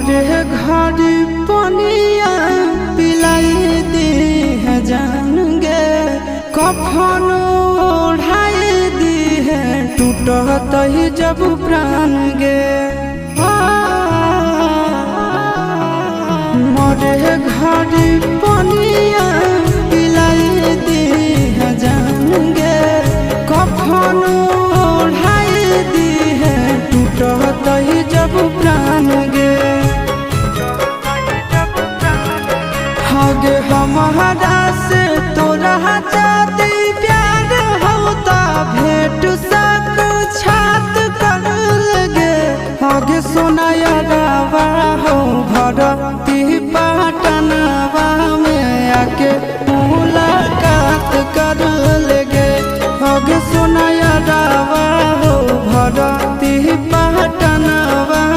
मोरे घड़ी पनिया पिलाई दी है जान गे, कफन ओढ़ाई दी है टूटत ही जब प्राण गे। मोरे घड़ी पनिया पिलाई दी है जान गे, कफन ओढ़ाई दी है टूटत ही जब प्राण गे। हगे हमारा से तोरा जाती प्यार होता भेंट साक्षात कर लगे। हगे सोनाया रावा हो भरती पाटनवा में आके मुलाकात कर लगे। हगे सोनाया रावा हो भरती